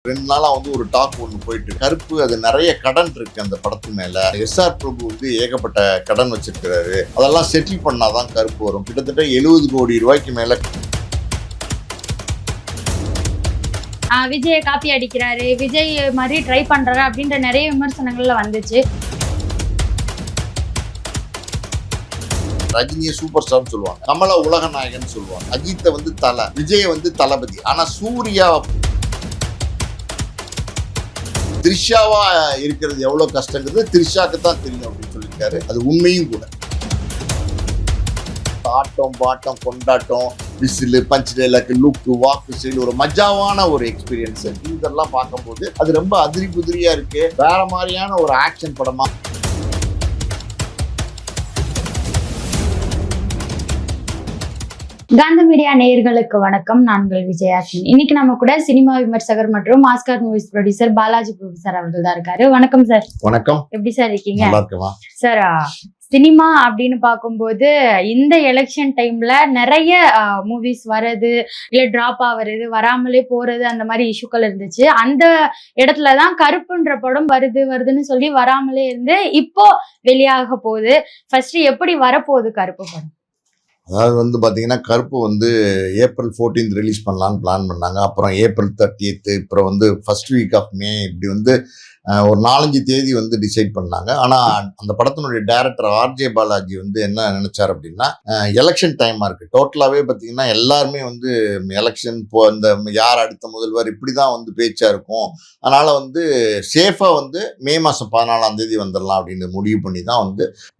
2 நாளா ஒரு டாக் ஒன்று போயிட்டு கருப்பு. அது நிறைய கடன் இருக்கு அந்த படத்து மேல. எஸ்ஆர் பிரபு ஏகப்பட்ட கடன் வச்சிருக்கிறாரு. அதெல்லாம் செட்டில் பண்ணாதான் கருப்பு வரும். கிட்டத்தட்ட 70 கோடி ரூபாய்க்கு மேல. விஜய் காப்பி அடிக்கிறாரு, விஜய் மாதிரி ட்ரை பண்றாரு அப்படின்ற நிறைய விமர்சனங்கள்ல வந்துச்சு. ரஜினியை சூப்பர் ஸ்டார்னு சொல்லுவாங்க, கமலா உலக நாயகன் சொல்லுவாங்க, அஜித்தை தலை, விஜய் தளபதி. ஆனா சூர்யா த்ரிஷாவா இருக்கிறது எவ்வளவு கஷ்டங்கிறது த்ரிஷாக்கு தான் தெரியும் அப்படின்னு சொல்லியிருக்காரு. அது உண்மையும் கூட. ஆட்டம் பாட்டம் கொண்டாட்டம், விசிலு, பஞ்ச் டைலாக், லுக்கு, வாக்கு ஸ்டைல், ஒரு மஜாவான ஒரு எக்ஸ்பீரியன்ஸ். இதெல்லாம் பார்க்கும்போது அது ரொம்ப அதிரி புதிரியா இருக்கு. வேற மாதிரியான ஒரு ஆக்ஷன் படமா. காந்த மீடியா நேயர்களுக்கு வணக்கம். நான் உங்கள் விஜயாசினி. இன்னைக்கு நம்ம கூட சினிமா விமர்சகர் மற்றும் ஆஸ்கார் மூவிஸ் ப்ரொடியூசர் பாலாஜி பிரபு சார் அவர்கள் தான் இருக்காரு. வணக்கம் சார். வணக்கம். எப்படி சார் இருக்கீங்க? நல்லா இருக்கேன் சார். சினிமா அப்படின்னு பார்க்கும்போது இந்த எலெக்ஷன் டைம்ல நிறைய மூவிஸ் வர்றது, இல்ல டிராப் ஆகுறது, வராமலே போறது, அந்த மாதிரி இஷ்யூக்கள் இருந்துச்சு. அந்த இடத்துலதான் கருப்புன்ற படம் வருதுன்னு சொல்லி வராமலே இருந்து இப்போ வெளியாக போகுது. ஃபர்ஸ்ட் எப்படி வரப்போகுது கருப்பு படம்? அதாவது பாத்தீங்கன்னா கருப்பு ஏப்ரல் 14 ரிலீஸ் பண்ணலான்னு பிளான் பண்ணாங்க. அப்புறம் ஏப்ரல் 30, அப்புறம் ஃபர்ஸ்ட் வீக் ஆஃப் மே, இப்படி ஒரு 4-5 தேதி டிசைட் பண்ணாங்க. ஆனா அந்த படத்தினுடைய டைரக்டர் ஆர்ஜே பாலாஜி என்ன நினைச்சார் அப்படின்னா, எலெக்ஷன் டைமா இருக்கு. டோட்டலாவே பாத்தீங்கன்னா எல்லாருமே எலெக்ஷன் இந்த யார் அடுத்த முதல்வர் இப்படிதான் பேச்சா இருக்கும். அதனால சேஃபா மே மாசம் 14ஆம் தேதி வந்துடலாம் அப்படின்னு முடிவு பண்ணி தான்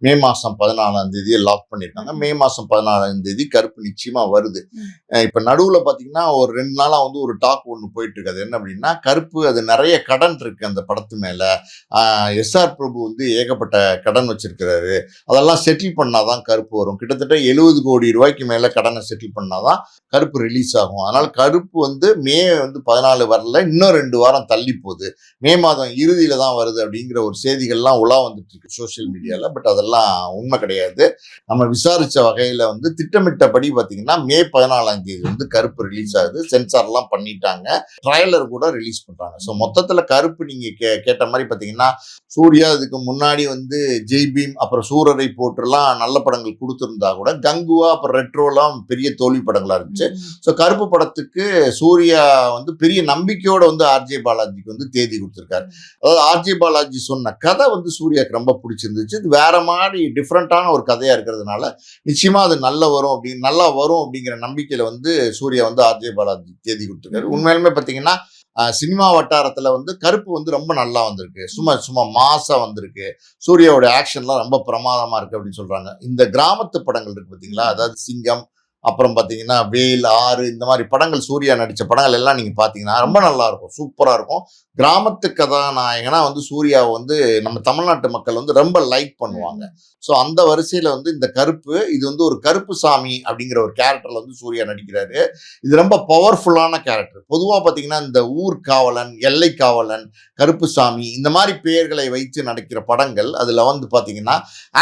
மே மாசம் 14ஆம் தேதியை லாக் பண்ணிருக்காங்க. மே மாசம் 14ஆம் தேதி கருப்பு நிச்சயமா வருது. இப்ப நடுவுல பாத்தீங்கன்னா ஒரு 2 நாளா ஒரு டாக் ஒன்று போயிட்டு இருக்கு. அது என்ன அப்படின்னா, கருப்பு. அது நிறைய கடன் இருக்கு அந்த படத்து மேல. எஸ்ஆர் பிரபு ஏகப்பட்ட கடன் வச்சிருக்கிறாரு. அதெல்லாம் செட்டில் பண்ணாதான் கருப்பு வரும். கிட்டத்தட்ட 70 கோடி ரூபாய்க்கு மேல கடனை செட்டில் பண்ணாதான் கருப்பு ரிலீஸ் ஆகும். அதனால கருப்பு மே 14 வரல, இன்னும் 2 வாரம் தள்ளி போகுது. மே மாதம் இறுதியில தான் வருது அப்படிங்கிற ஒரு செய்திகள்லாம் உலா வந்துட்டு இருக்கு சோசியல் மீடியால. பட் அதெல்லாம் உண்மை கிடையாது. நம்ம விசாரிச்ச வகையில திட்டமிட்டபடி பாத்தீங்கன்னா மே 14ஆம் தேதி கருப்பு ரிலீஸ் ஆகுது. சென்சார்லாம் பண்ணிட்டாங்க. ட்ரைலர் கூட ரிலீஸ் பண்றாங்க. ஸோ மொத்தத்துல கருப்பு நீங்க கேட்ட மாதிரி பாத்தீங்கன்னா, சூர்யா இதுக்கு முன்னாடி ஜெய் பீம், அப்புறம் சூரரை போட்டுலாம் நல்ல படங்கள் கொடுத்திருந்தா கூட, கங்குவா அப்புறம் ரெட்ரோலாம் பெரிய தோல்வி படங்களா இருந்துச்சு. ஸோ கருப்பு படத்துக்கு சூர்யா பெரிய நம்பிக்கையோட ஆர்ஜே பாலாஜிக்கு தேதி கொடுத்திருக்காரு. அதாவது ஆர்ஜே பாலாஜி சொன்ன கதை சூர்யாவுக்கு ரொம்ப பிடிச்சிருந்துச்சு. இது வேற மாதிரி டிஃப்ரெண்டான ஒரு கதையா இருக்கிறதுனால நிச்சயமா அது நல்லா வரும் அப்படிங்கிற நம்பிக்கையில சூர்யா ஆர்ஜே பாலாஜி தேதி கொடுத்திருக்காரு. உண்மையிலுமே பாத்தீங்கன்னா சினிமா வட்டாரத்துல கருப்பு ரொம்ப நல்லா வந்திருக்கு. சும்மா மாசா வந்திருக்கு. சூர்யாவோட ஆக்ஷன்லாம் ரொம்ப பிரமாதமா இருக்கு அப்படின்னு சொல்றாங்க. இந்த கிராமத்து படங்கள் இருக்கு பாத்தீங்களா, அதாவது சிங்கம், அப்புறம் பாத்தீங்கன்னா வேல், 6 இந்த மாதிரி படங்கள், சூர்யா நடிச்ச படங்கள் எல்லாம் நீங்க பாத்தீங்கன்னா ரொம்ப நல்லா இருக்கும், சூப்பரா இருக்கும். கிராமத்து கதாநாயகனா சூர்யாவை நம்ம தமிழ்நாட்டு மக்கள் ரொம்ப லைக் பண்ணுவாங்க. ஸோ அந்த வரிசையில இந்த கருப்பு, இது ஒரு கருப்பு சாமி அப்படிங்கிற ஒரு கேரக்டர்ல சூர்யா நடிக்கிறாரு. இது ரொம்ப பவர்ஃபுல்லான கேரக்டர். பொதுவா பாத்தீங்கன்னா இந்த ஊர் காவலன், எல்லை காவலன், கருப்பு சாமி இந்த மாதிரி பெயர்களை வைத்து நடக்கிற படங்கள், அதுல பாத்தீங்கன்னா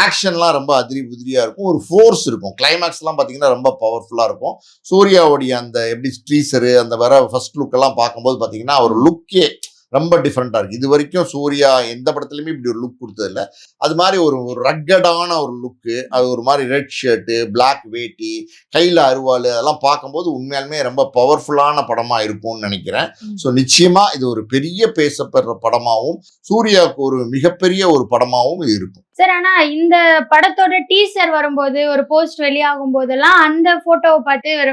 ஆக்ஷன்லாம் ரொம்ப அதிரி புதிரியா இருக்கும். ஒரு ஃபோர்ஸ் இருக்கும். கிளைமேக்ஸ் எல்லாம் பாத்தீங்கன்னா ரொம்ப பவர்ஃபுல்லா இருக்கும். சூர்யாவுடைய அந்த எப்படி ட்ரீசரு, அந்த வர ஃபர்ஸ்ட் லுக் எல்லாம் பார்க்கும்போது பாத்தீங்கன்னா ஒரு லுக்கே ரொம்ப டிஃப்ரெண்டா இருக்கு. இது வரைக்கும் சூர்யா எந்த படத்துலயுமே இப்படி ஒரு லுக் கொடுத்தது இல்லை. அது மாதிரி ஒரு ரக்கடான ஒரு லுக்கு. அது ஒரு மாதிரி ரெட் ஷர்ட்டு, பிளாக் வேட்டி, கையில அருவாள், அதெல்லாம் பார்க்கும்போது உண்மையாலுமே ரொம்ப பவர்ஃபுல்லான படமா இருக்கும்னு நினைக்கிறேன். ஸோ நிச்சயமா இது ஒரு பெரிய பேசப்படுற படமாவும், சூர்யாவுக்கு ஒரு மிகப்பெரிய ஒரு படமாவும் இது இருக்கும். சார், ஆனா இந்த படத்தோட டீசர் வரும்போது, ஒரு போஸ்ட் வெளியாகும் போதெல்லாம் அந்த போட்டோவை பார்த்து இவர்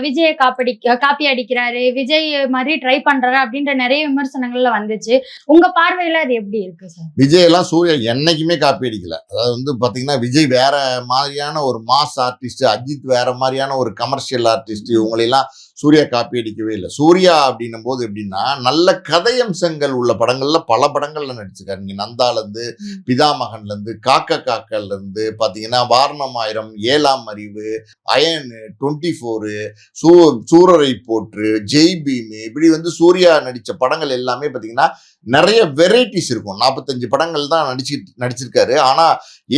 விஜய் காப்பி அடிக்கிறாரு, விஜய் மாதிரி ட்ரை பண்றாரு அப்படின்ற நிறைய விமர்சனங்கள்ல வந்துச்சு. உங்க பார்வையில அது எப்படி இருக்கு சார்? விஜய் எல்லாம் சூர்யா என்னைக்குமே காப்பி அடிக்கல. அதாவது பாத்தீங்கன்னா விஜய் வேற மாதிரியான ஒரு மாஸ் ஆர்டிஸ்ட், அஜித் வேற மாதிரியான ஒரு கமர்ஷியல் ஆர்டிஸ்ட், இவங்களெல்லாம் சூர்யா காப்பி அடிக்கவே இல்லை. சூர்யா அப்படின்னும் போது எப்படின்னா நல்ல கதையம்சங்கள் உள்ள படங்கள்ல பல படங்கள்ல நடிச்சிருக்காரு. நீங்க நந்தால இருந்து, பிதாமகன்ல இருந்து, காக்கல இருந்து பாத்தீங்கன்னா வாரணம் ஆயிரம், 7ஆம் அறிவு, அயன், 24, சூரரை போற்று, ஜெய் பீம், இப்படி சூர்யா நடிச்ச படங்கள் எல்லாமே பாத்தீங்கன்னா நிறைய வெரைட்டிஸ் இருக்கும். 45 படங்கள் தான் நடிச்சிருக்காரு. ஆனா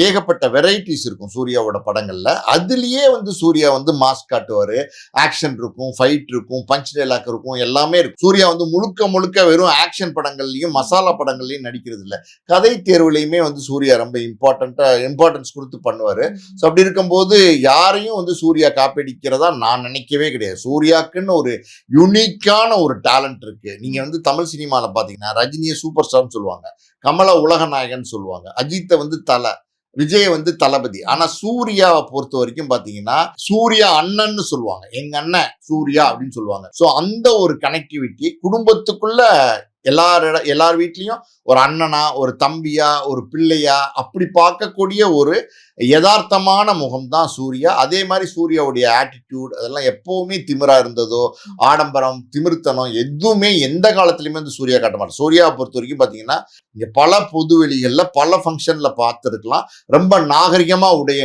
ஏகப்பட்ட வெரைட்டிஸ் இருக்கும் சூர்யாவோட படங்கள்ல. அதுலயே சூர்யா மாஸ் காட்டுவாரு, ஆக்ஷன் இருக்கும், ஃபைட் இருக்கும், பஞ்ச் டைலாக் இருக்கும், எல்லாமே இருக்கும். சூர்யா வந்து முழுக்க முழுக்க வெறும் ஆக்ஷன் படங்கள்லயும் மசாலா படங்கள்லயும் நடிக்கிறது இல்ல. கதை தேர்வுலையுமே வந்து சூர்யா ரொம்ப இம்பார்ட்டன்ஸ் கொடுத்து பண்ணுவாரு. ஸோ அப்படி இருக்கும்போது யாரையும் வந்து சூர்யா காப்பீடிக்கிறதா நான் நினைக்கவே கிடையாது. சூர்யாக்குன்னு ஒரு யூனிக்கான ஒரு டேலண்ட் இருக்கு. நீங்க வந்து தமிழ் சினிமால பாத்தீங்கன்னா ரஜினியை சூப்பர் ஸ்டார்னு சொல்லுவாங்க, கமலை உலக நாயகன் சொல்லுவாங்க, அஜித்தை வந்து தலை, விஜய் வந்து தளபதி. ஆனா சூர்யாவை பொறுத்த வரைக்கும் பாத்தீங்கன்னா சூர்யா அண்ணன்னு சொல்லுவாங்க, எங்க அண்ணன் சூர்யா அப்படின்னு சொல்லுவாங்க. சோ அந்த ஒரு கனெக்டிவிட்டி குடும்பத்துக்குள்ள எல்லார் வீட்லயும் ஒரு அண்ணனா, ஒரு தம்பியா, ஒரு பிள்ளையா அப்படி பார்க்கக்கூடிய ஒரு யதார்த்தமான முகம் தான் சூர்யா. அதே மாதிரி சூர்யாவுடைய ஆட்டிடியூட் அதெல்லாம் எப்பவுமே திமிரா இருந்ததோ, ஆடம்பரம், திமிர்த்தனம் எதுவுமே எந்த காலத்திலுமே வந்து சூர்யா காட்ட மாட்டார். சூர்யாவை பொறுத்த வரைக்கும் பாத்தீங்கன்னா இங்க பல பொதுவெளிகள்ல பல ஃபங்க்ஷன்ல பார்த்துருக்கலாம். ரொம்ப நாகரிகமா உடை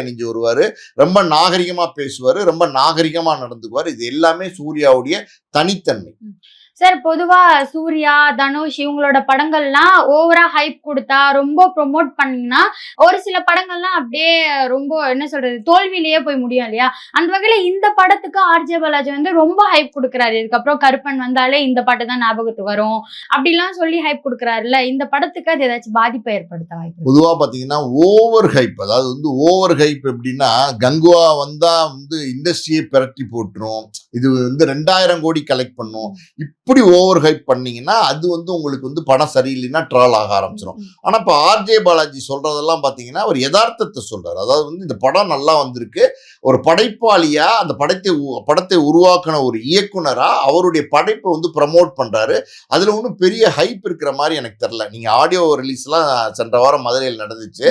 அணிஞ்சு வருவாரு, ரொம்ப நாகரிகமா பேசுவாரு, ரொம்ப நாகரிகமா நடந்துக்குவார். இது எல்லாமே சூர்யாவுடைய தனித்தன்மை. சார் பொதுவா சூர்யா, தனுஷ் இவங்களோட படங்கள்லாம் ஓவரா ஹைப் கொடுத்தா ரொம்ப ப்ரொமோட் பண்ணீங்கன்னா ஒரு சில படங்கள்லாம் அப்படியே ரொம்ப என்ன சொல்றது தோல்வியிலேயே போய் முடியும் இல்லையா? அந்த வகையில இந்த படத்துக்கு ஆர்ஜே பாலாஜி வந்து ரொம்ப ஹைப் கொடுக்குறாரு. இதுக்கப்புறம் கருப்பன் வந்தாலே இந்த பாட்டு தான் ஞாபகத்துக்கு வரும் அப்படிலாம் சொல்லி ஹைப் கொடுக்குறாருல்ல, இந்த படத்துக்கு அது ஏதாச்சும் பாதிப்பை ஏற்படுத்த வாய்ப்பு? பொதுவா பாத்தீங்கன்னா ஓவர் ஹைப், அதாவது வந்து ஓவர் ஹைப் எப்படின்னா கங்குவா வந்தா வந்து இண்டஸ்ட்ரியை பிரட்டி போட்டுரும், இது வந்து 2000 கோடி கலெக்ட் பண்ணும், இப்படி ஓவர் ஹைப் பண்ணீங்கன்னா அது வந்து உங்களுக்கு வந்து படம் சரியில்லைன்னா ட்ரால் ஆக ஆரம்பிச்சிடும். ஆனா இப்ப ஆர்ஜே பாலாஜி சொல்றதெல்லாம் பாத்தீங்கன்னா ஒரு யதார்த்தத்தை சொல்றாரு. அதாவது வந்து இந்த படம் நல்லா வந்திருக்கு, ஒரு படைப்பாளியா அந்த படத்தை உருவாக்கின ஒரு இயக்குனரா அவருடைய படைப்பை வந்து ப்ரமோட் பண்றாரு. அதுல ஒன்றும் பெரிய ஹைப் இருக்கிற மாதிரி எனக்கு தெரியல. நீங்க ஆடியோ ரிலீஸ் எல்லாம் சென்ற வாரம் மதுரையில் நடந்துச்சு,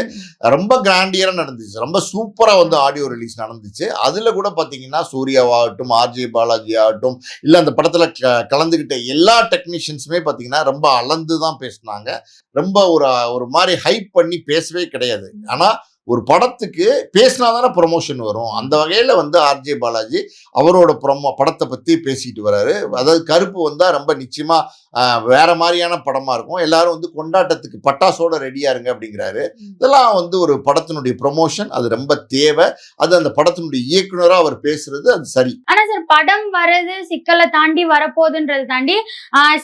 ரொம்ப கிராண்டியரா நடந்துச்சு, ரொம்ப சூப்பரா வந்து ஆடியோ ரிலீஸ் நடந்துச்சு. அதுல கூட பாத்தீங்கன்னா சூர்யாவாகட்டும், ஆர்ஜே பாலாஜி ஆகட்டும், இல்ல அந்த படத்துல கலந்துகிட்ட எல்லா டெக்னீஷியன்ஸுமே பாத்தீங்கன்னா ரொம்ப அளந்துதான் பேசினாங்க. ரொம்ப ஒரு மாதிரி ஹைப் பண்ணி பேசவே கிடையாது. ஆனா ஒரு படத்துக்கு பேசினாதானே ப்ரொமோஷன் வரும். அந்த வகையில வந்து ஆர்ஜே பாலாஜி அவரோட படத்தை பத்தி பேசிட்டு வர்றாரு. அதாவது கருப்பு வந்தா ரொம்ப நிச்சயமா வேற மாதிரியான படமா இருக்கும், எல்லாரும் வந்து கொண்டாட்டத்துக்கு பட்டாசோட ரெடியா இருங்க அப்படிங்கிறாரு. இதெல்லாம் வந்து ஒரு படத்தினுடைய ப்ரொமோஷன், அது ரொம்ப தேவை. அது அந்த படத்தினுடைய இயக்குனரா அவர் பேசுறது அது சரி. ஆனா சார் படம் வரது சிக்கலை தாண்டி வரப்போகுதுன்றதை தாண்டி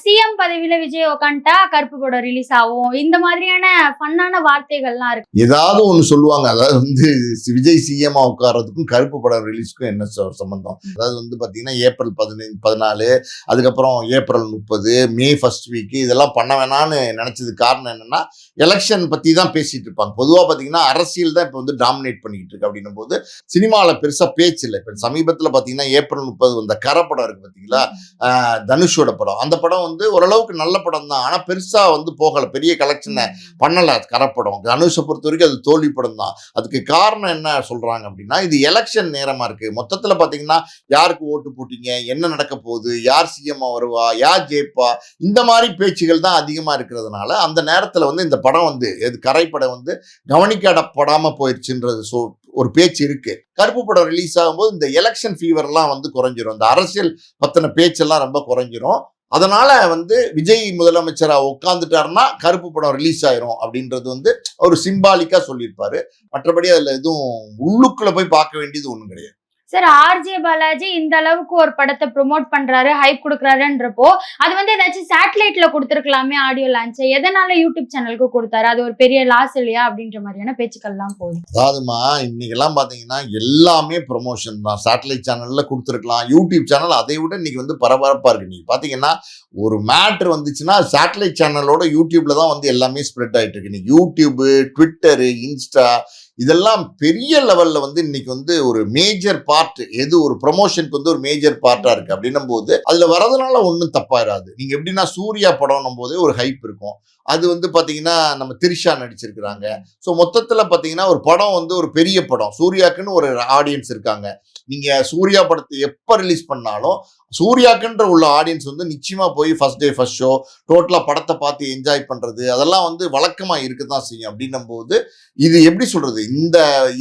சிஎம் பதவியில விஜய் உட்காந்துட்டா கருப்பு படம் ரிலீஸ் ஆகும், இந்த மாதிரியான ஃபன்னான வார்த்தைகள்லாம் இருக்கு. ஏதாவது ஒண்ணு சொல்லுவாங்க. அதாவது வந்து விஜய் சிஎம் உட்கார்றதுக்கும் கருப்பு படம் ரிலீஸ்க்கும் என்ன சம்பந்தம்? அதாவது வந்து பாத்தீங்கன்னா ஏப்ரல் 14, அதுக்கப்புறம் ஏப்ரல் 30, மே ஃபர்ஸ்ட் வீக் இதெல்லாம் பண்ண வேணான்னு நினைச்சது காரணம் என்னன்னா எலெக்ஷன் பத்தி தான் பேசிட்டு இருப்பாங்க. பொதுவா பாத்தீங்கன்னா அரசியல் தான் இப்ப வந்து டாமினேட் பண்ணிட்டு இருக்கு. அப்படின்னும் போது சினிமால பெருசா பேச்சு இல்லை. இப்ப சமீபத்துல பாத்தீங்கன்னா ஏப்ரல் 30 இந்த கரை படம் இருக்கு பாத்தீங்களா, தனுஷோட படம். அந்த படம் வந்து ஓரளவுக்கு நல்ல படம் தான், ஆனா பெருசா வந்து போகல, பெரிய கலெக்ஷனை பண்ணல. கரை படம் தனுஷை பொறுத்த வரைக்கும் அது தோல்வி படம் தான். அதுக்கு காரணம் என்ன சொல்றாங்க அப்படின்னா இது எலெக்ஷன் நேரமா இருக்கு. மொத்தத்துல பாத்தீங்கன்னா யாருக்கு ஓட்டு போட்டீங்க, என்ன நடக்க போகுது, யார் சிஎம் வருவா, யார் ஜெயிப்பா, இந்த மாதிரி பேச்சுகள் தான் அதிகமா இருக்கிறதுனால அந்த நேரத்துல வந்து இந்த படம் வந்து கரைப்படம் வந்து கவனிக்கப்படாம போயிடுச்சுன்றது ஒரு பேச்சு இருக்கு. கருப்பு படம் ரிலீஸ் ஆகும்போது இந்த எலெக்ஷன் ஃபீவர் எல்லாம் வந்து குறைஞ்சிரும், இந்த அரசியல் பத்தின பேச்செல்லாம் ரொம்ப குறைஞ்சிரும். அதனால வந்து விஜய் முதலமைச்சரா உட்காந்துட்டாருன்னா கருப்பு படம் ரிலீஸ் ஆயிரும் அப்படின்றது வந்து ஒரு சிம்பாலிக்கா சொல்லியிருப்பாரு. மற்றபடி அதுல எதுவும் உள்ளுக்குள்ள போய் பார்க்க வேண்டியது ஒண்ணும் கிடையாது. சார் ஆர்ஜே பாலாஜி இந்த அளவுக்கு ஒரு படத்தை ப்ரொமோட் பண்றாரு, ஹைப் கொடுக்குறாருன்றப்போ அது வந்து ஏதாச்சும் சேட்டலைட்ல கொடுத்துருக்கலாமே ஆடியோ லான்ச், எதனால யூடியூப் சேனலுக்கு கொடுத்தாரு, அது ஒரு பெரிய லாஸ் இல்லையா அப்படின்ற மாதிரியான பேச்சுக்கள்லாம் போகுது. அதாவதுமா இன்னைக்கு எல்லாம் பாத்தீங்கன்னா எல்லாமே ப்ரொமோஷன் தான். சேட்டலைட் சேனல்ல கொடுத்துருக்கலாம், யூடியூப் சேனல் அதை விட இன்னைக்கு வந்து பரபரப்பா இருக்கு. நீங்க பாத்தீங்கன்னா ஒரு மேட்ரு வந்துச்சுன்னா சேட்டலைட் சேனலோட யூடியூப்ல தான் வந்து எல்லாமே ஸ்ப்ரெட் ஆயிட்டு இருக்கு. இன்னைக்கு யூடியூப், ட்விட்டரு, இன்ஸ்டா இதெல்லாம் பெரிய லெவல்ல வந்து இன்னைக்கு வந்து ஒரு மேஜர் பார்ட், எது ஒரு ப்ரொமோஷனுக்கு வந்து ஒரு மேஜர் பார்ட்டா இருக்கு. அப்படின்னும் போது அதுல வரதுனால ஒன்றும் தப்பாயிராது. நீங்க எப்படின்னா சூர்யா படம் போதே ஒரு ஹைப் இருக்கும். அது வந்து பாத்தீங்கன்னா நம்ம திரிஷா நடிச்சிருக்கிறாங்க. ஸோ மொத்தத்துல பாத்தீங்கன்னா ஒரு படம் வந்து ஒரு பெரிய படம், சூர்யாக்குன்னு ஒரு ஆடியன்ஸ் இருக்காங்க. நீங்க சூர்யா படத்தை எப்ப ரிலீஸ் பண்ணாலும் சூர்யாக்குன்ற உள்ள ஆடியன்ஸ் வந்து நிச்சயமா போய் ஃபர்ஸ்ட் டே ஃபர்ஸ்ட் ஷோ டோட்டலா படத்தை பார்த்து என்ஜாய் பண்றது அதெல்லாம் வந்து வழக்கமா இருக்கதான் செய்யும். அப்படின்னும் போது இது எப்படி சொல்றது,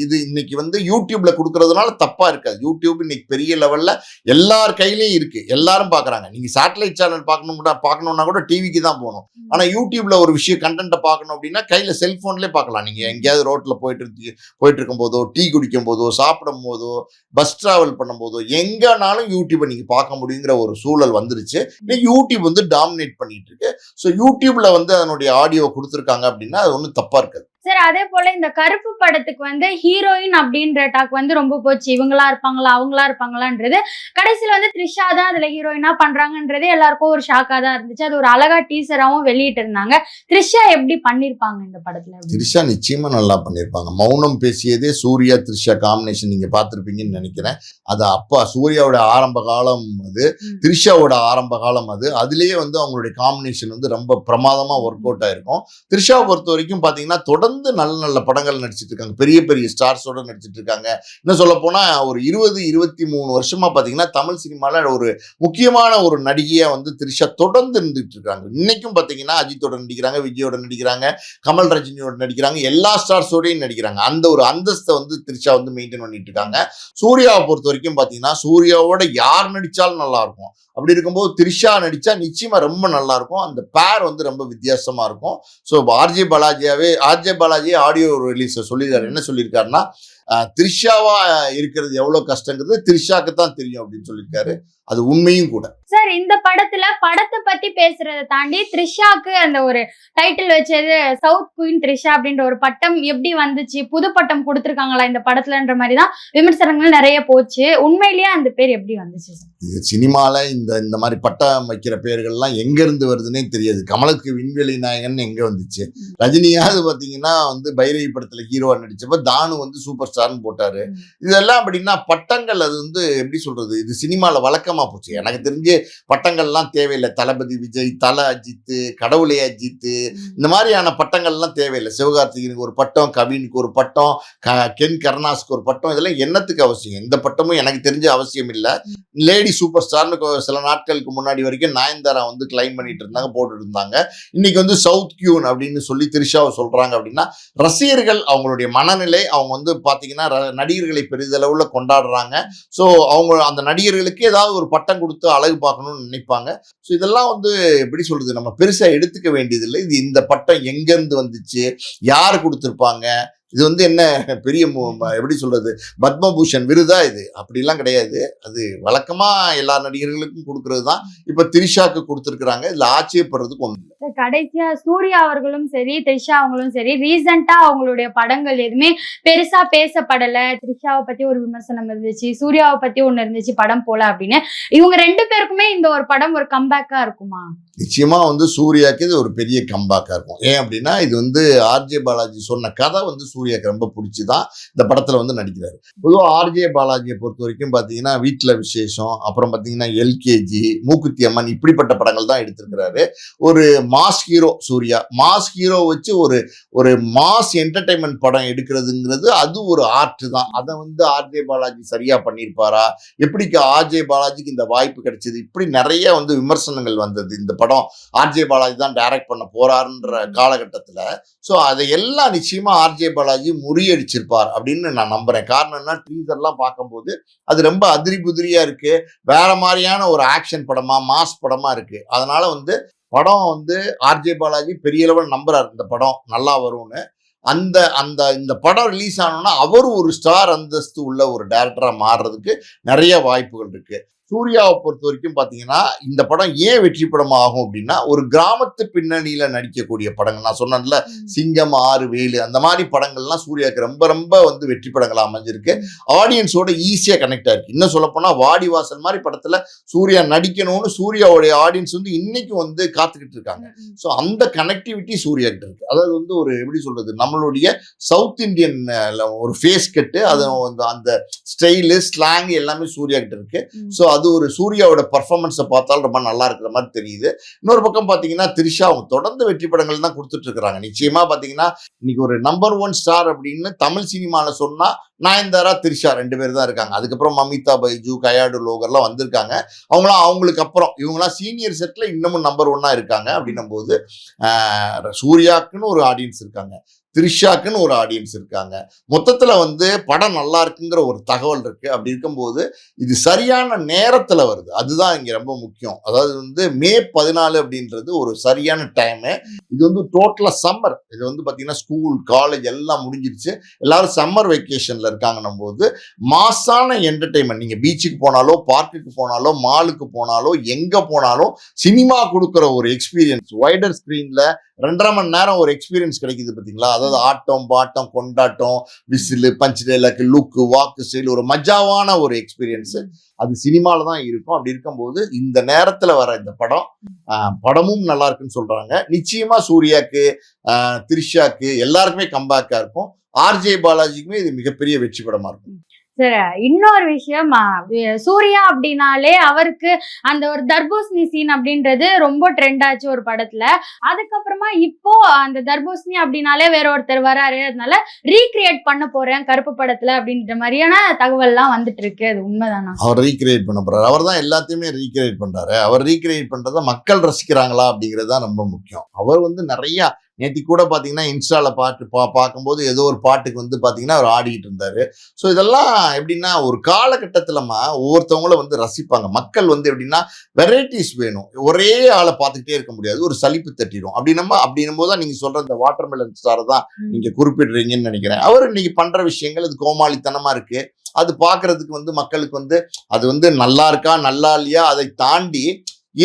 இது இன்னைக்கு வந்து யூடியூப்ல கொடுக்கறதுனால தப்பா இருக்காது. யூடியூப் இன்னைக்கு பெரிய லெவல்ல எல்லார் கையிலயும் இருக்கு, எல்லாரும் பாக்குறாங்க. நீங்க சேட்டலைட் சேனல் பார்க்கணும்னா கூட டிவிக்கு தான் போகணும். ஆனா யூடியூப்ல ஒரு விஷயம் கண்டென்ட்டை பார்க்கணும் அப்படின்னா கையில செல்போன்லேயே பார்க்கலாம். நீங்க எங்கேயாவது ரோட்ல போயிட்டு இருக்கும் போதோ, டீ குடிக்கும் போதோ, சாப்பிடும் போதோ, பஸ் டிராவல் பண்ணும் போதோ, எங்கனாலும் யூடியூப்பை நீங்க பார்க்க முடியுங்கிற ஒரு சூழல் வந்துருச்சு. யூடியூப் வந்து டாமினேட் பண்ணிட்டு இருக்கு. ஸோ யூடியூப்ல வந்து அதனுடைய ஆடியோ கொடுத்துருக்காங்க அப்படின்னா அது ஒன்றும் தப்பா இருக்காது. சார் அதே போல இந்த கருப்பு படத்துக்கு வந்து ஹீரோயின் அப்படின்ற டாக் வந்து ரொம்ப போச்சு. இவங்களா இருப்பாங்களா அவங்களா இருப்பாங்களான்றது. கடைசியில வந்து த்ரிஷா தான் அதுல ஹீரோயினா பண்றாங்கன்றது எல்லாருக்கும் ஒரு ஷாக்கா தான் இருந்துச்சு. அது ஒரு அழகா டீசராவும் வெளியிட்டு இருந்தாங்க. த்ரிஷா எப்படி பண்ணிருப்பாங்க இந்த படத்துல? த்ரிஷா நிச்சயமா நல்லா பண்ணியிருப்பாங்க. மௌனம் பேசியதே சூர்யா த்ரிஷா காம்பினேஷன் நீங்க பார்த்திருப்பீங்கன்னு நினைக்கிறேன். அது அப்பா சூர்யாவோட ஆரம்ப காலம் அது, த்ரிஷாவோட ஆரம்ப காலம் அது. அதுலயே வந்து அவங்களுடைய காம்பினேஷன் வந்து ரொம்ப பிரமாதமா ஒர்க் அவுட் ஆயிருக்கும். த்ரிஷாவை பொறுத்த வரைக்கும் பாத்தீங்கன்னா தொடர்ந்து நல்ல நல்ல படங்கள் நடிச்சிட்டு இருக்காங்க, பெரிய பெரிய ஸ்டார்ஸோட நடிச்சிட்டு இருக்காங்க. இன்னும் சொல்ல போனா ஒரு 20-23 வருஷமா பாத்தீங்கன்னா தமிழ் சினிமால ஒரு முக்கியமான ஒரு நடிகையா வந்து த்ரிஷா தொடர்ந்து இருந்துட்டு இருக்காங்க. இன்னைக்கும் பாத்தீங்கன்னா அஜித்தோட நடிக்கிறாங்க, விஜயோட நடிக்கிறாங்க, கமல் ரஜினியோட நடிக்கிறாங்க, எல்லா ஸ்டார்ஸோடையும் நடிக்கிறாங்க. அந்த ஒரு அந்தஸ்தை வந்து த்ரிஷா வந்து மெயின்டைன் பண்ணிட்டு இருக்காங்க. சூர்யாவை பொறுத்த வரைக்கும் பாத்தீங்கன்னா சூர்யாவோட யார் நடிச்சாலும் நல்லா இருக்கும். அப்படி இருக்கும்போது த்ரிஷா நடிச்சா நிச்சயமா ரொம்ப நல்லா இருக்கும். அந்த பேர் வந்து ரொம்ப வித்தியாசமா இருக்கும். ஸோ ஆர்ஜே பாலாஜியே ஆடியோ ரிலீஸ் சொல்லியிருக்காரு. என்ன சொல்லியிருக்காருன்னா, த்ரிஷாவா இருக்கிறது எவ்வளவு கஷ்டங்கிறது த்ரிஷாக்கு தான் தெரியும் அப்படின்னு சொல்லியிருக்காரு. அது உண்மையும் கூட. சார் இந்த படத்துல படத்தை பத்தி பேசுறதை தாண்டி த்ரிஷாக்கு அந்த ஒரு டைட்டில் வச்சது சவுத் குயின் த்ரிஷா அப்படின்ற ஒரு பட்டம் எப்படி வந்துச்சு, புது பட்டம் கொடுத்துருக்காங்களா இந்த படத்துலன்ற மாதிரி தான் விமர்சனங்கள் நிறைய போச்சு. உண்மையிலேயே அந்த பேர் எப்படி வந்துச்சு சார்? இது சினிமால இந்த மாதிரி பட்டம் வைக்கிற பேர்கள்லாம் எங்க இருந்து வருதுன்னே தெரியாது. கமலுக்கு விண்வெளி நாயகன் எங்க வந்துச்சு, ரஜினியாவது பாத்தீங்கன்னா வந்து பைரவி படத்துல ஹீரோவா நடிச்சப்ப தானு வந்து சூப்பர் ஸ்டார்னு போட்டாரு. இதெல்லாம் அப்படின்னா பட்டங்கள் அது வந்து எப்படி சொல்றது, இது சினிமால வழக்கமா போச்சு. எனக்கு தெரிஞ்சு பட்டங்கள்லாம் தேவையில்லை. தளபதி விஜய், தல அஜித்து, கடவுளே அஜித்து, இந்த மாதிரியான பட்டங்கள்லாம் தேவையில்லை. சிவகார்த்திகனுக்கு ஒரு பட்டம், கவினுக்கு ஒரு பட்டம், கென் கருணாஸுக்கு ஒரு பட்டம், இதெல்லாம் என்னத்துக்கு அவசியம்? எந்த பட்டமும் எனக்கு தெரிஞ்ச அவசியம் இல்லை. லேடி சூப்பர் ஸ்டார்னு சில நாட்களுக்கு முன்னாடி வரைக்கும் நயன்தாரா வந்து கிளைம் பண்ணிட்டு இருந்தாங்க, போட்டுட்டு இருந்தாங்க. இன்னைக்கு வந்து சவுத் கியூன் அப்படின்னு சொல்லி த்ரிஷாவை சொல்றாங்க. அப்படின்னா ரசிகர்கள் அவங்களுடைய மனநிலை, அவங்க வந்து பாத்தீங்கன்னா நடிகர்களை பெரிதளவுல கொண்டாடுறாங்க. ஸோ அவங்க அந்த நடிகர்களுக்கு ஏதாவது ஒரு பட்டம் கொடுத்து அழகு பார்க்கணும்னு நினைப்பாங்க. ஸோ இதெல்லாம் வந்து எப்படி சொல்றது, நம்ம பெருசா எடுத்துக்க வேண்டியதில்லை. இது இந்த பட்டம் எங்க இருந்து வந்துச்சு, யாரு கொடுத்துருப்பாங்க, இது வந்து என்ன பெரிய எப்படி சொல்றது பத்மபூஷன் விருதா, இது அப்படிலாம் கிடையாது. அது வழக்கமா எல்லா நடிகர்களுக்கும் கொடுக்கறது தான். இப்ப த்ரிஷாக்கு கொடுத்துருக்காங்க. இதுல ஆச்சரியப்படுறதுக்கு ஒண்ணு. கடைசியா சூர்யா அவர்களும் சரி த்ரிஷா அவங்களும் சரி ரீசெண்டா அவங்களுடைய படங்கள் எதுவுமே பெருசா பேசப்படல. த்ரிஷாவை பத்தி ஒரு விமர்சனம் இருந்துச்சு, சூர்யாவை பத்தி ஒண்ணு இருந்துச்சு படம் போல அப்படின்னு. இவங்க ரெண்டு பேருக்குமே இந்த ஒரு படம் ஒரு கம்பேக்கா இருக்குமா? நிச்சயமா வந்து சூர்யாக்கு இது ஒரு பெரிய கம்பேக்கா இருக்கும். ஏன் அப்படின்னா இது வந்து ஆர்ஜே பாலாஜி சொன்ன கதை வந்து சூர்யாக்கு ரொம்ப பிடிச்சிதான் இந்த படத்துல வந்து நடிக்கிறாரு. பொதுவாக ஆர்ஜே பாலாஜியை பொறுத்த வரைக்கும் பாத்தீங்கன்னா வீட்டுல விசேஷம், அப்புறம் பாத்தீங்கன்னா எல்கேஜி, மூக்குத்தி அம்மன், இப்படிப்பட்ட படங்கள் தான் எடுத்திருக்கிறாரு. ஒரு mass hero Suriya. Mass hero வச்சு ஒரு மாஸ் என்டர்டைன்மெண்ட் படம் எடுக்கிறதுங்கிறது அது ஒரு ஆர்ட் தான். அதை வந்து ஆர்ஜே பாலாஜி சரியா பண்ணியிருப்பாரா, எப்படிக்கு ஆர்ஜே பாலாஜிக்கு இந்த வாய்ப்பு கிடைச்சது, இப்படி நிறைய வந்து விமர்சனங்கள் வந்தது. இந்த படம் ஆர்ஜே பாலாஜி தான் டைரக்ட் பண்ண போறாருன்ற காலகட்டத்துல. ஸோ அதையெல்லாம் நிச்சயமா ஆர்ஜே பாலாஜி முறியடிச்சிருப்பார் அப்படின்னு நான் நம்புறேன். காரணம் என்ன, ட்ரீசர்லாம் பார்க்கும்போது அது ரொம்ப அதிரி புதிரியா இருக்கு, வேற மாதிரியான ஒரு ஆக்ஷன் படமா மாஸ் படமா இருக்கு. அதனால வந்து படம் வந்து ஆர்ஜே பாலாஜி பெரிய லெவல் நம்புறாரு இந்த படம் நல்லா வரும்னு. இந்த படம் ரிலீஸ் ஆனோம்னா அவர் ஒரு ஸ்டார் அந்தஸ்து உள்ள ஒரு டைரக்டரா மாறுறதுக்கு நிறைய வாய்ப்புகள் இருக்கு. சூர்யாவை பொறுத்த வரைக்கும் பாத்தீங்கன்னா இந்த படம் ஏன் வெற்றி படம் ஆகும் அப்படின்னா, ஒரு கிராமத்து பின்னணியில நடிக்கக்கூடிய படங்கள், நான் சொன்னேன்ல சிங்கம், 6 வேலு, அந்த மாதிரி படங்கள்லாம் சூர்யாவுக்கு ரொம்ப ரொம்ப வந்து வெற்றி படங்களா அமைஞ்சிருக்கு. ஆடியன்ஸோட ஈஸியா கனெக்ட் ஆயிருக்கு. இன்னும் சொல்ல போனா வாடிவாசல் மாதிரி படத்துல சூர்யா நடிக்கணும்னு சூர்யாவுடைய ஆடியன்ஸ் வந்து இன்னைக்கு வந்து காத்துக்கிட்டு இருக்காங்க. ஸோ அந்த கனெக்டிவிட்டி சூர்யா கிட்ட இருக்கு. அதாவது வந்து ஒரு எப்படி சொல்றது, நம்மளுடைய சவுத் இந்தியன் ஒரு ஃபேஸ் கட்டு, அது அந்த ஸ்டைலு ஸ்லாங் எல்லாமே சூர்யா கிட்ட இருக்கு. ஸோ அது ஒரு சூர்யாவோட பர்ஃபார்மன்ஸை பார்த்தாலும் ரொம்ப நல்லா இருக்கிற மாதிரி தெரியுது. இன்னொரு பக்கம் பார்த்தீங்கன்னா த்ரிஷா அவங்க தொடர்ந்து வெற்றி படங்கள் தான் கொடுத்துட்டு இருக்கிறாங்க. நிச்சயமா பார்த்தீங்கன்னா இன்னைக்கு ஒரு நம்பர் 1 ஸ்டார் அப்படின்னு தமிழ் சினிமாவில் சொன்னா நயன்தாரா, த்ரிஷா 2 பேர் தான் இருக்காங்க. அதுக்கப்புறம் மமிதா பைஜு, கயாடு லோகர்லாம் வந்திருக்காங்க. அவங்களாம் அவங்களுக்கு அப்புறம் இவங்களாம் சீனியர் செட்ல இன்னமும் நம்பர் 1 இருக்காங்க. அப்படின்னும் போது சூர்யாக்குன்னு ஒரு ஆடியன்ஸ் இருக்காங்க, த்ரிஷாக்குன்னு ஒரு ஆடியன்ஸ் இருக்காங்க. மொத்தத்துல வந்து படம் நல்லா இருக்குங்கிற ஒரு தகவல் இருக்கு. அப்படி இருக்கும்போது இது சரியான நேரத்துல வருது, அதுதான் இங்க ரொம்ப முக்கியம். அதாவது வந்து மே 14 அப்படின்றது ஒரு சரியான டைமு. இது வந்து டோட்டலா சம்மர். இது வந்து பாத்தீங்கன்னா ஸ்கூல் காலேஜ் எல்லாம் முடிஞ்சிருச்சு, எல்லாரும் சம்மர் வெக்கேஷன்ல இருக்காங்கன்னும் போது மாசான என்டர்டைன்மெண்ட். நீங்க பீச்சுக்கு போனாலோ, பார்க்குக்கு போனாலோ, மாலுக்கு போனாலோ, எங்க போனாலும் சினிமா கொடுக்குற ஒரு எக்ஸ்பீரியன்ஸ் வைடர் ஸ்கிரீன்ல 2.5 மணி நேரம் ஒரு எக்ஸ்பீரியன்ஸ் கிடைக்குது பார்த்தீங்களா? அதாவது ஆட்டம் பாட்டம் கொண்டாட்டம், விசிலு, பஞ்ச் டைலாக், லுக்கு, வாக்கு ஸ்டைல், ஒரு மஜாவான ஒரு எக்ஸ்பீரியன்ஸ் அது சினிமால தான் இருக்கும். அப்படி இருக்கும்போது இந்த நேரத்துல வர இந்த படமும் நல்லா இருக்குன்னு சொல்றாங்க. நிச்சயமா சூர்யாக்கு, த்ரிஷாக்கு எல்லாருக்குமே கம்பேக்கா இருக்கும். ஆர்ஜே பாலாஜிக்குமே இது மிகப்பெரிய வெற்றி படமா இருக்கும். சரி, இன்னொரு விஷயம், சூர்யா அப்படின்னாலே அவருக்கு அந்த ஒரு தர்பூசணி சீன் அப்படின்றது ரொம்ப ட்ரெண்ட் ஆச்சு ஒரு படத்துல. அதுக்கப்புறமா இப்போ அந்த தர்பூசணி அப்படின்னாலே வேற ஒருத்தர் வராரு, அதனால ரீக்ரியேட் பண்ண போறேன் கருப்பு படத்துல அப்படின்ற மாதிரியான தகவல்லாம் வந்துட்டு இருக்கு. அது உண்மைதானா? அவர் ரீக்ரியேட் பண்ண போறாரு. அவர் தான் எல்லாத்தையுமே ரீக்ரியேட் பண்றாரு. அவர் ரீக்ரியேட் பண்றதை மக்கள் ரசிக்கிறாங்களா அப்படிங்கிறது தான் ரொம்ப முக்கியம். அவர் வந்து நிறைய நேற்று கூட பார்த்தீங்கன்னா இன்ஸ்டால பார்க்கும்போது ஏதோ ஒரு பாட்டுக்கு வந்து பார்த்தீங்கன்னா அவர் ஆடிக்கிட்டு இருந்தாரு. ஸோ இதெல்லாம் எப்படின்னா ஒரு காலகட்டத்திலமா ஒவ்வொருத்தவங்களும் வந்து ரசிப்பாங்க. மக்கள் வந்து எப்படின்னா வெரைட்டிஸ் வேணும், ஒரே ஆளை பார்த்துக்கிட்டே இருக்க முடியாது, ஒரு சலிப்பு தட்டிடும். அப்படின்னும் போது தான் நீங்க சொல்ற இந்த வாட்டர்மெலன் ஸ்டாரை தான் நீங்க குறிப்பிடுறீங்கன்னு நினைக்கிறேன். அவர் இன்னைக்கு பண்ற விஷயங்கள் அது கோமாளித்தனமா இருக்கு. அது பார்க்கறதுக்கு வந்து மக்களுக்கு வந்து அது வந்து நல்லா இருக்கா நல்லா இல்லையா அதை தாண்டி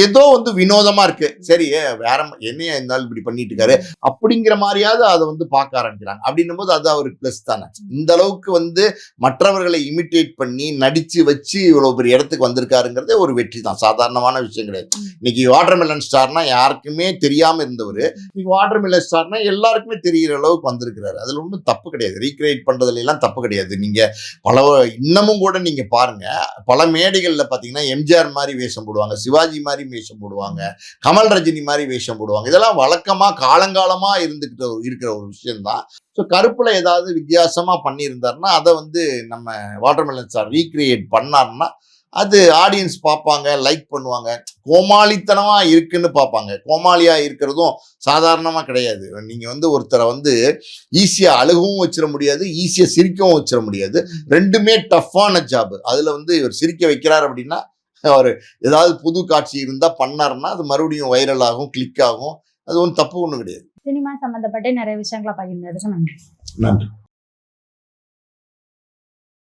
ஏதோ வந்து வினோதமா இருக்கு. சரி, வேற என்னையா இருந்தாலும் இப்படி பண்ணிட்டு இருக்காரு அப்படிங்கிற மாதிரியாவது அதை வந்து பார்க்க ஆரம்பிக்கிறாங்க. அப்படின்னும் போது அது அவருக்கு பிளஸ் தானே. இந்த அளவுக்கு வந்து மற்றவர்களை இமிட்டேட் பண்ணி நடிச்சு வச்சு இவ்வளவு பெரிய இடத்துக்கு வந்திருக்காருங்கிறதே ஒரு வெற்றி தான், சாதாரணமான விஷயம் கிடையாது. இன்னைக்கு வாட்டர்மெலன் ஸ்டார்னா யாருக்குமே தெரியாம இருந்தவர் இன்னைக்கு வாட்டர்மெலன் ஸ்டார்னா எல்லாருக்குமே தெரிகிற அளவுக்கு வந்திருக்கிறாரு. அதுல ஒன்றும் தப்பு கிடையாது, ரீக்ரியேட் பண்றதுல எல்லாம் தப்பு கிடையாது. நீங்க இன்னமும் கூட நீங்க பாருங்க, பல மேடைகள்ல பாத்தீங்கன்னா எம்ஜிஆர் மாதிரி வேஷம் போடுவாங்க, சிவாஜி மாதிரி வேஷம் போடுவாங்க, கமல் ரஜினி மாதிரி வேஷம் போடுவாங்க. இதெல்லாம் வழக்கமா காலங்காலமா இருக்கிற ஒரு விஷயம் தான். ஸோ கருப்புல ஏதாவது வித்தியாசமா பண்ணியிருந்தாருன்னா அதை வந்து நம்ம வாட்டர்மெலன் ஸ்டார் ரீக்ரியேட் பண்ணாருன்னா அது ஆடியன்ஸ் பார்ப்பாங்க, லைக் பண்ணுவாங்க. கோமாளித்தனமா இருக்குன்னு பார்ப்பாங்க. கோமாளியா இருக்கிறதும் சாதாரணமா கிடையாது. நீங்க வந்து ஒருத்தரை வந்து ஈஸியா அழுகவும் வச்சிட முடியாது, ஈஸியா சிரிக்கவும் வச்சிட முடியாது. ரெண்டுமே டஃப்பான ஜாப். அதுல வந்து இவர் சிரிக்க வைக்கிறார் அப்படின்னா அவர் ஏதாவது புது காட்சி இருந்தா பண்ணாருன்னா அது மறுபடியும் வைரல் ஆகும், கிளிக் ஆகும். அது ஒன்றும் தப்பு ஒன்றும் கிடையாது. சினிமா சம்பந்தப்பட்ட நிறைய விஷயங்களை பகிர்ந்ததுக்கு நன்றி. நன்றி.